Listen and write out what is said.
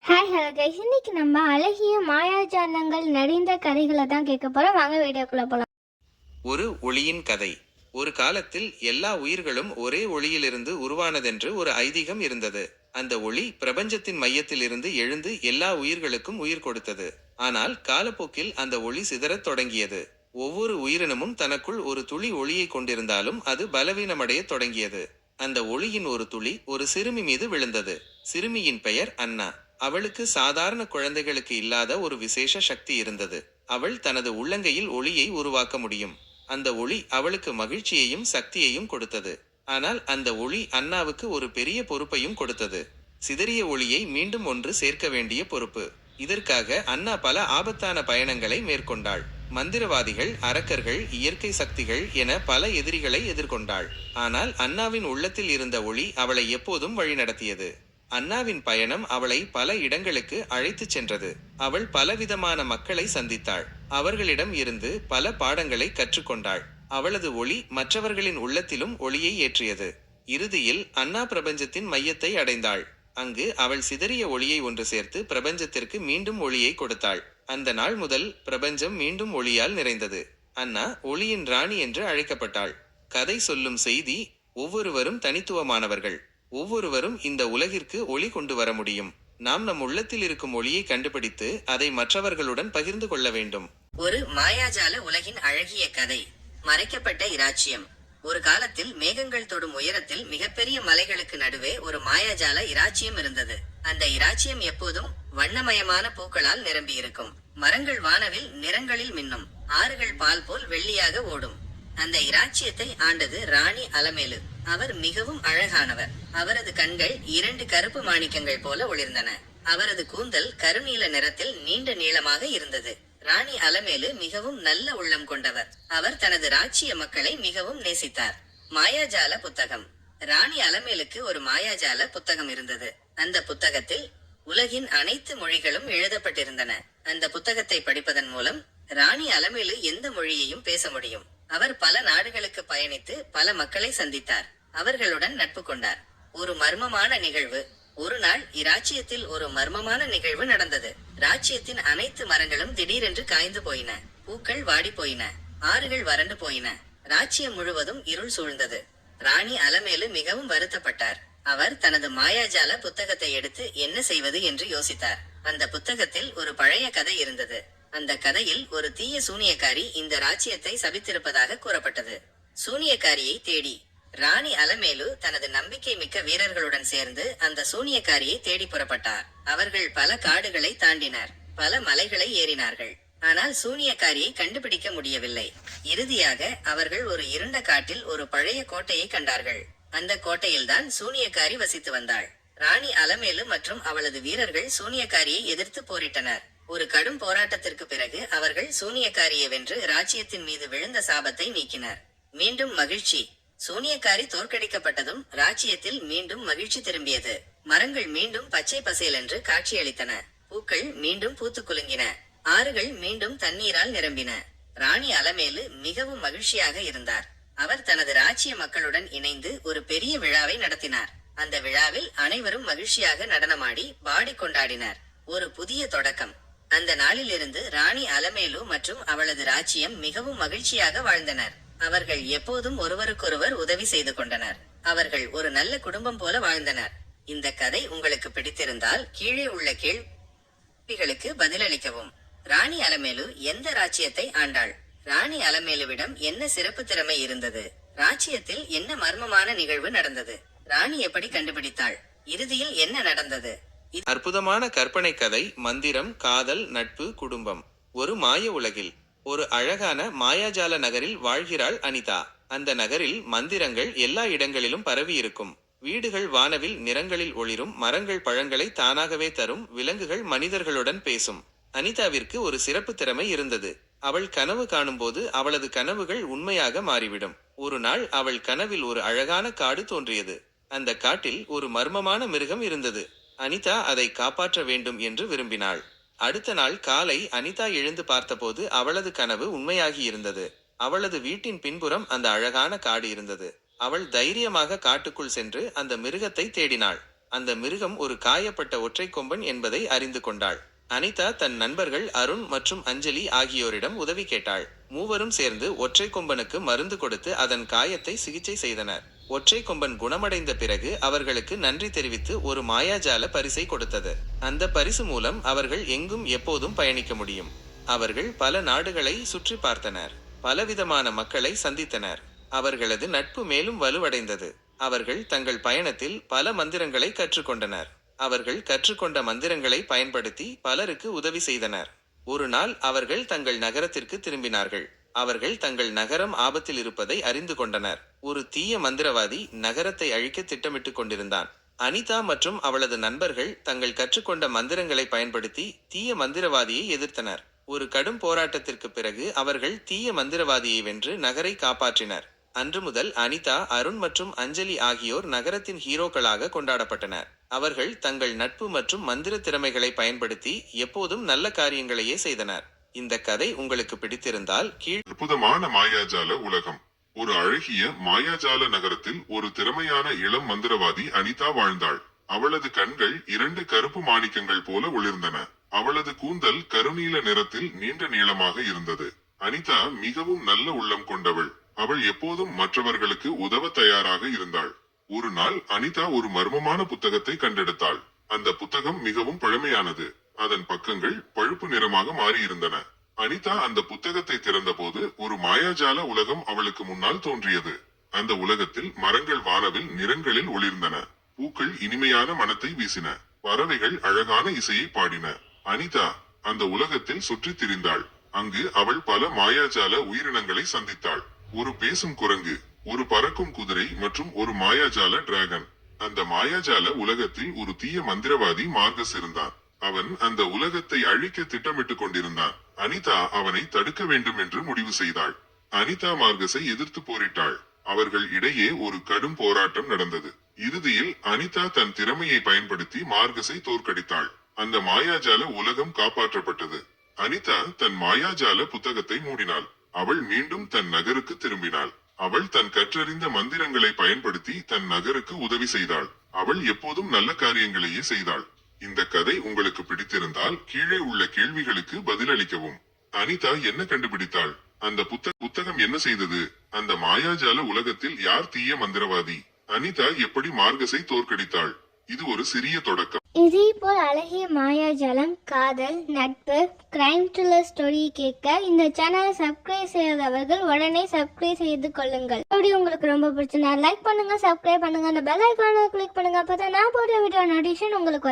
Hi hello guys, இன்னைக்கு நம்ம அழகிய மாயாஜாலங்கள் நிறைந்த கதைகளை தான் கேட்க போறோம். வாங்க வீடியோக்குள்ள போலாம். ஒரு ஒளியின் கதை. ஒரு காலத்தில் எல்லா உயிர்களும் ஒரே ஒளியிலிருந்து உருவானதென்று ஒரு ஐதீகம் இருந்தது. அந்த ஒளி பிரபஞ்சத்தின் மையத்தில் இருந்து எழுந்து எல்லா உயிர்களுக்கும் உயிர் கொடுத்தது. ஆனால் காலப்போக்கில் அந்த ஒளி சிதறத் தொடங்கியது. ஒவ்வொரு உயிரினமும் தனக்குள் ஒரு துளி ஒளியை கொண்டிருந்தாலும் அது பலவீனமடையத் தொடங்கியது. அந்த ஒளியின் ஒரு துளி ஒரு சிறுமி மீது விழுந்தது. சிறுமியின் பெயர் அன்னா. அவளுக்கு சாதாரண குழந்தைகளுக்கு இல்லாத ஒரு விசேஷ சக்தி இருந்தது. அவள் தனது உள்ளங்கையில் ஒளியை உருவாக்க முடியும். அந்த ஒளி அவளுக்கு மகிழ்ச்சியையும் சக்தியையும் கொடுத்தது. ஆனால் அந்த ஒளி அன்னாவுக்கு ஒரு பெரிய பொறுப்பையும் கொடுத்தது. சிதறிய ஒளியை மீண்டும் ஒன்று சேர்க்க வேண்டிய பொறுப்பு. இதற்காக அன்னா பல ஆபத்தான பயணங்களை மேற்கொண்டாள். மந்திரவாதிகள், அரக்கர்கள், இயற்கை சக்திகள் என பல எதிரிகளை எதிர்கொண்டாள். ஆனால் அன்னாவின் உள்ளத்தில் இருந்த ஒளி அவளை எப்போதும் வழிநடத்தியது. அன்னாவின் பயணம் அவளை பல இடங்களுக்கு அழைத்துச் சென்றது. அவள் பலவிதமான மக்களை சந்தித்தாள். அவர்களிடம் இருந்து பல பாடங்களை கற்றுக்கொண்டாள். அவளது ஒளி மற்றவர்களின் உள்ளத்திலும் ஒளியை ஏற்றியது. இறுதியில் அன்னா பிரபஞ்சத்தின் மையத்தை அடைந்தாள். அங்கு அவள் சிதறிய ஒளியை ஒன்று சேர்த்து பிரபஞ்சத்திற்கு மீண்டும் ஒளியை கொடுத்தாள். அந்த நாள் முதல் பிரபஞ்சம் மீண்டும் ஒளியால் நிறைந்தது. அன்னா ஒளியின் ராணி என்று அழைக்கப்பட்டாள். கதை சொல்லும் செய்தி: ஒவ்வொருவரும் தனித்துவமானவர்கள். ஒவ்வொருவரும் இந்த உலகிற்கு ஒளி கொண்டு வர முடியும். நாம் நம் உள்ளத்தில் இருக்கும் ஒளியை கண்டுபிடித்து அதை மற்றவர்களுடன் பகிர்ந்து கொள்ள வேண்டும். ஒரு மாயாஜால உலகின் அழகிய கதை. மறைக்கப்பட்ட இராச்சியம். ஒரு காலத்தில் மேகங்கள் தொடும் உயரத்தில் மிகப்பெரிய மலைகளுக்கு நடுவே ஒரு மாயாஜால இராச்சியம் இருந்தது. அந்த இராச்சியம் எப்போதும் வண்ணமயமான பூக்களால் நிரம்பியிருக்கும். மரங்கள் வானவில் நிறங்களில் மின்னும். ஆறுகள் பால் போல் வெள்ளியாக ஓடும். அந்த இராச்சியத்தை ஆண்டது ராணி அலமேலு. அவர் மிகவும் அழகானவர். அவரது கண்கள் 2 கருப்பு மாணிக்கங்கள் போல ஒளிர்ந்தன. அவரது கூந்தல் கருநீல நிறத்தில் நீண்ட நீளமாக இருந்தது. ராணி அலமேலு மிகவும் நல்ல உள்ளம் கொண்டவர். அவர் தனது ராச்சிய மக்களை மிகவும் நேசித்தார். மாயாஜால புத்தகம். ராணி அலமேலுக்கு ஒரு மாயாஜால புத்தகம் இருந்தது. அந்த புத்தகத்தில் உலகின் அனைத்து மொழிகளும் எழுதப்பட்டிருந்தன. அந்த புத்தகத்தை படிப்பதன் மூலம் ராணி அலமேலு எந்த மொழியையும் பேச முடியும். அவர் பல நாடுகளுக்கு பயணித்து பல மக்களை சந்தித்தார். அவர்களுடன் நட்பு கொண்டார். ஒரு மர்மமான நிகழ்வு. ஒரு நாள் இராச்சியத்தில் ஒரு மர்மமான நிகழ்வு நடந்தது. ராச்சியத்தின் அனைத்து மரங்களும் திடீரென்று காய்ந்து போயின. பூக்கள் வாடி போயின. ஆறுகள் வறண்டு போயின. ராச்சியம் முழுவதும் இருள் சூழ்ந்தது. ராணி அலமேலு மிகவும் வருத்தப்பட்டார். அவர் தனது மாயாஜால புத்தகத்தை எடுத்து என்ன செய்வது என்று யோசித்தார். அந்த புத்தகத்தில் ஒரு பழைய கதை இருந்தது. அந்த கதையில் ஒரு தீய சூனியக்காரி இந்த ராச்சியத்தை சபித்திருப்பதாக கூறப்பட்டது. சூனியக்காரியை தேடி ராணி அலமேலு தனது நம்பிக்கை மிக்க வீரர்களுடன் சேர்ந்து அந்த சூனியக்காரியை தேடி புறப்பட்டார். அவர்கள் பல காடுகளை தாண்டினர். பல மலைகளை ஏறினார்கள். ஆனால் சூனியக்காரியை கண்டுபிடிக்க முடியவில்லை. இறுதியாக அவர்கள் ஒரு இருண்ட காட்டில் ஒரு பழைய கோட்டையை கண்டார்கள். அந்த கோட்டையில்தான் சூனியக்காரி வசித்து வந்தாள். ராணி அலமேலு மற்றும் அவளது வீரர்கள் சூனியக்காரியை எதிர்த்து போரிட்டனர். ஒரு கடும் போராட்டத்திற்கு பிறகு அவர்கள் சூனியக்காரியை வென்று ராச்சியத்தின் மீது விழுந்த சாபத்தை நீக்கினர். மீண்டும் மகிழ்ச்சி. சூனியக்காரி தோற்கடிக்கப்பட்டதும் ராச்சியத்தில் மீண்டும் மகிழ்ச்சி திரும்பியது. மரங்கள் மீண்டும் பச்சை பசேலென்று காட்சியளித்தன. பூக்கள் மீண்டும் பூத்து குலுங்கின. ஆறுகள் மீண்டும் தண்ணீரால் நிரம்பின. ராணி அலமேலு மிகவும் மகிழ்ச்சியாக இருந்தார். அவர் தனது ராச்சிய மக்களுடன் இணைந்து ஒரு பெரிய விழாவை நடத்தினார். அந்த விழாவில் அனைவரும் மகிழ்ச்சியாக நடனமாடி பாடி கொண்டாடினர். ஒரு புதிய தொடக்கம். அந்த நாளிலிருந்து ராணி அலமேலு மற்றும் அவளது ராச்சியம் மிகவும் மகிழ்ச்சியாக வாழ்ந்தனர். அவர்கள் எப்போதும் ஒருவருக்கொருவர் உதவி செய்து கொண்டனர். அவர்கள் ஒரு நல்ல குடும்பம் போல வாழ்ந்தனர். இந்த கதை உங்களுக்கு பிடித்திருந்தால் கீழே உள்ள கேள்விகளுக்கு பதிலளிக்கவும். ராணி அலமேலு எந்த ராச்சியத்தை ஆண்டாள்? ராணி அலமேலுவிடம் என்ன சிறப்பு திறமை இருந்தது? ராச்சியத்தில் என்ன மர்மமான நிகழ்வு நடந்தது? ராணி எப்படி கண்டுபிடித்தாள்? இறுதியில் என்ன நடந்தது? அற்புதமான கற்பனை கதை. மந்திரம், காதல், நட்பு, குடும்பம். ஒரு மாய உலகில் ஒரு அழகான மாயாஜால நகரில் வாழ்கிறாள் அனிதா. அந்த நகரில் மந்திரங்கள் எல்லா இடங்களிலும் பரவி இருக்கும். வீடுகள் வானவில் நிறங்களில் ஒளிரும். மரங்கள் பழங்களை தானாகவே தரும். விலங்குகள் மனிதர்களுடன் பேசும். அனிதாவிற்கு ஒரு சிறப்பு திறமை இருந்தது. அவள் கனவு காணும்போது அவளது கனவுகள் உண்மையாக மாறிவிடும். ஒரு நாள் அவள் கனவில் ஒரு அழகான காடு தோன்றியது. அந்த காட்டில் ஒரு மர்மமான மிருகம் இருந்தது. அனிதா அதை காப்பாற்ற வேண்டும் என்று விரும்பினாள். அடுத்த நாள் காலை அனிதா எழுந்து பார்த்தபோது அவளது கனவு உண்மையாகி இருந்தது. அவளது வீட்டின் பின்புறம் அந்த அழகான காடு இருந்தது. அவள் தைரியமாக காட்டுக்குள் சென்று அந்த மிருகத்தை தேடினாள். அந்த மிருகம் ஒரு காயப்பட்ட ஒற்றை கொம்பன் என்பதை அறிந்து கொண்டாள். அனிதா தன் நண்பர்கள் அருண் மற்றும் அஞ்சலி ஆகியோரிடம் உதவி கேட்டாள். மூவரும் சேர்ந்து ஒற்றை கொம்பனுக்கு மருந்து கொடுத்து அதன் காயத்தை சிகிச்சை செய்தனர். ஒற்றை கொம்பன் குணமடைந்த பிறகு அவர்களுக்கு நன்றி தெரிவித்து ஒரு மாயாஜால பரிசை கொடுத்தது. அந்த பரிசு மூலம் அவர்கள் எங்கும் எப்போதும் பயணிக்க முடியும். அவர்கள் பல நாடுகளை சுற்றி பார்த்தனர். பலவிதமான மக்களை சந்தித்தனர். அவர்களது நட்பு மேலும் வலுவடைந்தது. அவர்கள் தங்கள் பயணத்தில் பல மந்திரங்களை கற்றுக்கொண்டனர். அவர்கள் கற்றுக்கொண்ட மந்திரங்களை பயன்படுத்தி பலருக்கு உதவி செய்தனர். ஒரு நாள் அவர்கள் தங்கள் நகரத்திற்கு திரும்பினார்கள். அவர்கள் தங்கள் நகரம் ஆபத்தில் இருப்பதை அறிந்து கொண்டனர். ஒரு தீய மந்திரவாதி நகரத்தை அழிக்க திட்டமிட்டு கொண்டிருந்தான். அனிதா மற்றும் அவளது நண்பர்கள் தங்கள் கற்றுக்கொண்ட மந்திரங்களை பயன்படுத்தி தீய மந்திரவாதியை எதிர்த்தனர். ஒரு கடும் போராட்டத்திற்கு பிறகு அவர்கள் தீய மந்திரவாதியை வென்று நகரை காப்பாற்றினர். அன்று முதல் அனிதா, அருண் மற்றும் அஞ்சலி ஆகியோர் நகரத்தின் ஹீரோக்களாக கொண்டாடப்பட்டனர். அவர்கள் தங்கள் நட்பு மற்றும் மந்திர திறமைகளை பயன்படுத்தி எப்போதும் நல்ல காரியங்களையே செய்தனர். இந்த கதை உங்களுக்கு பிடித்திருந்தால் அற்புதமான மாயாஜால உலகம். ஒரு அழகிய மாயாஜால நகரத்தில் ஒரு திறமையான இளம் மந்திரவாதி அனிதா வாழ்ந்தாள். அவளது கண்கள் 2 கருப்பு மாணிக்கங்கள் போல ஒளிர்ந்தன. அவளது கூந்தல் கருநீல நிறத்தில் நீண்ட நீளமாக இருந்தது. அனிதா மிகவும் நல்ல உள்ளம் கொண்டவள். அவள் எப்போதும் மற்றவர்களுக்கு உதவ தயாராக இருந்தாள். ஒரு நாள் அனிதா ஒரு மர்மமான புத்தகத்தை கண்டெடுத்தாள். அந்த புத்தகம் மிகவும் பழமையானது. அதன் பக்கங்கள் பழுப்பு நிறமாக மாறியிருந்தன. அனிதா அந்த புத்தகத்தை திறந்தபோது ஒரு மாயாஜால உலகம் அவளுக்கு முன்னால் தோன்றியது. அந்த உலகத்தில் மரங்கள் வானவில் நிறங்களில் ஒளிர்ந்தன. பூக்கள் இனிமையான மனத்தை வீசின. பறவைகள் அழகான இசையை பாடின. அனிதா அந்த உலகத்தில் சுற்றித் திரிந்தாள். அங்கு அவள் பல மாயாஜால உயிரினங்களை சந்தித்தாள். ஒரு பேசும் குரங்கு, ஒரு பறக்கும் குதிரை மற்றும் ஒரு மாயாஜால டிராகன். அந்த மாயாஜால உலகத்தில் ஒரு தீய மந்திரவாதி மார்கஸ் இருந்தான். அவன் அந்த உலகத்தை அழிக்க திட்டமிட்டுக் கொண்டிருந்தான். அனிதா அவனை தடுக்க வேண்டும் என்று முடிவு செய்தாள். அனிதா மார்கஸை எதிர்த்து போரிட்டாள். அவர்கள் இடையே ஒரு கடும் போராட்டம் நடந்தது. இறுதியில் அனிதா தன் திறமையை பயன்படுத்தி மார்கஸை தோற்கடித்தாள். அந்த மாயாஜால உலகம் காப்பாற்றப்பட்டது. அனிதா தன் மாயாஜால புத்தகத்தை மூடினாள். அவள் மீண்டும் தன் நகருக்கு திரும்பினாள். அவள் தன் கற்றறிந்த மந்திரங்களை பயன்படுத்தி தன் நகருக்கு உதவி செய்தாள். அவள் எப்போதும் நல்ல காரியங்களையே செய்தாள். இந்த கதை உங்களுக்கு பிடித்திருந்தால் கீழே உள்ள கேள்விகளுக்கு பதிலளிக்கவும். அனிதா என்ன கண்டுபிடித்தாள்? அந்த புத்தகம் என்ன செய்தது? அந்த மாயாஜால உலகத்தில் யார் தீய மந்திரவாதி? அனிதா எப்படி மார்கஸை தோற்கடித்தாள்? இது ஒரு சிறிய தொடக்கம். இதே போல் அழகிய மாயாஜாலம், காதல், நட்பு, கிரைம் த்ரில்லர் ஸ்டோரி கேட்க இந்த சேனலை சப்ஸ்கிரைப் செய்யாதவர்கள் உடனே சப்ஸ்கிரைப் செய்து கொள்ளுங்கள். அப்படி உங்களுக்கு ரொம்ப பிடிச்சிருந்தா லைக் பண்ணுங்க, சப்ஸ்கிரைப் பண்ணுங்க, அந்த பெல் ஐகானை கிளிக் பண்ணுங்க. அப்பதான் நான் போடுற வீடியோ நோட்டிஃபிகேஷன் உங்களுக்கு